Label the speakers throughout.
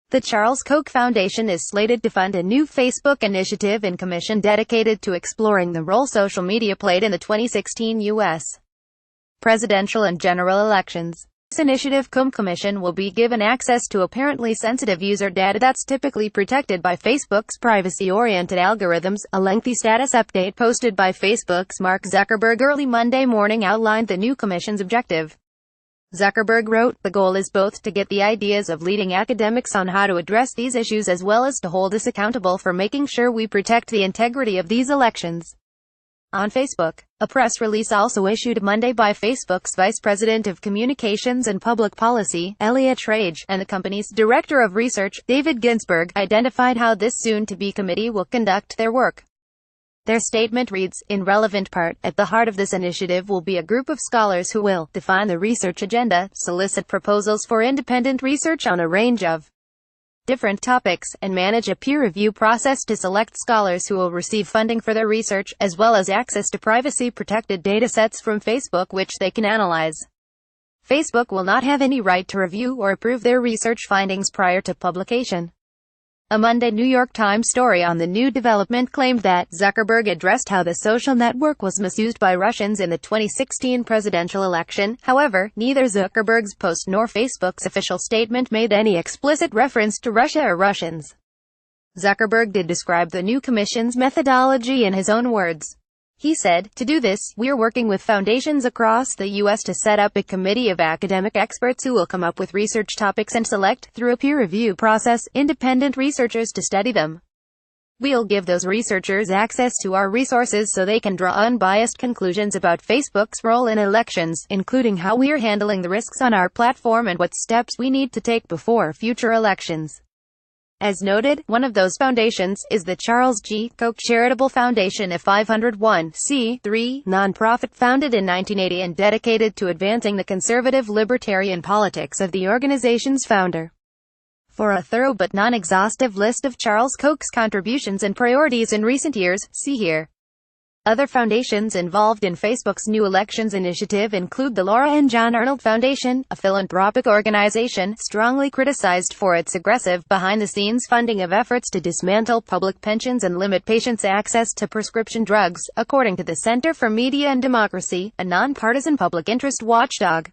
Speaker 1: The Charles Koch Foundation is slated to fund a new Facebook initiative and commission dedicated to exploring the role social media played in the 2016 U.S. presidential and general elections. This initiative commission will be given access to apparently sensitive user data that's typically protected by Facebook's privacy-oriented algorithms. A lengthy status update posted by Facebook's Mark Zuckerberg early Monday morning outlined the new commission's objective. Zuckerberg wrote, "The goal is both to get the ideas of leading academics on how to address these issues as well as to hold us accountable for making sure we protect the integrity of these elections." On Facebook, a press release also issued Monday by Facebook's Vice President of Communications and Public Policy, Elliot Trage, and the company's Director of Research, David Ginsburg, identified how this soon-to-be committee will conduct their work. Their statement reads, "In relevant part, at the heart of this initiative will be a group of scholars who will define the research agenda, solicit proposals for independent research on a range of different topics, and manage a peer review process to select scholars who will receive funding for their research, as well as access to privacy-protected datasets from Facebook which they can analyze. Facebook will not have any right to review or approve their research findings prior to publication." A Monday New York Times story on the new development claimed that Zuckerberg addressed how the social network was misused by Russians in the 2016 presidential election. However, neither Zuckerberg's post nor Facebook's official statement made any explicit reference to Russia or Russians. Zuckerberg did describe the new commission's methodology in his own words. He said, "To do this, we're working with foundations across the U.S. to set up a committee of academic experts who will come up with research topics and select, through a peer review process, independent researchers to study them. We'll give those researchers access to our resources so they can draw unbiased conclusions about Facebook's role in elections, including how we're handling the risks on our platform and what steps we need to take before future elections." As noted, one of those foundations is the Charles G. Koch Charitable Foundation, a 501(c)(3) nonprofit founded in 1980 and dedicated to advancing the conservative libertarian politics of the organization's founder. For a thorough but non-exhaustive list of Charles Koch's contributions and priorities in recent years, see here. Other foundations involved in Facebook's new elections initiative include the Laura and John Arnold Foundation, a philanthropic organization strongly criticized for its aggressive, behind-the-scenes funding of efforts to dismantle public pensions and limit patients' access to prescription drugs, according to the Center for Media and Democracy, a nonpartisan public interest watchdog.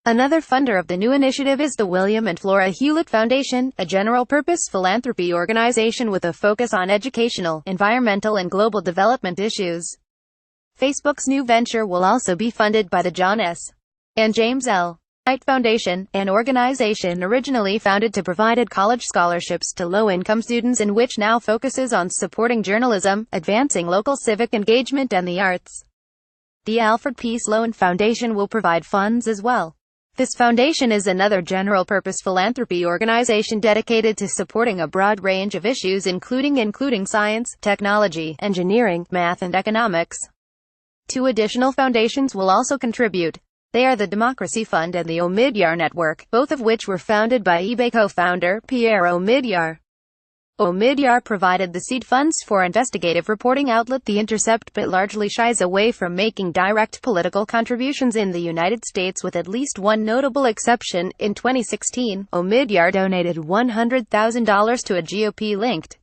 Speaker 1: Another funder of the new initiative is the William and Flora Hewlett Foundation, a general-purpose philanthropy organization with a focus on educational, environmental and global development issues. Facebook's new venture will also be funded by the John S. and James L. Knight Foundation, an organization originally founded to provide college scholarships to low-income students and which now focuses on supporting journalism, advancing local civic engagement and the arts. The Alfred P. Sloan Foundation will provide funds as well. This foundation is another general-purpose philanthropy organization dedicated to supporting a broad range of issues including science, technology, engineering, math and economics. Two additional foundations will also contribute. They are the Democracy Fund and the Omidyar Network, both of which were founded by eBay co-founder Pierre Omidyar. Omidyar provided the seed funds for investigative reporting outlet The Intercept but largely shies away from making direct political contributions in the United States with at least one notable exception. In 2016, Omidyar donated $100,000 to a GOP-linked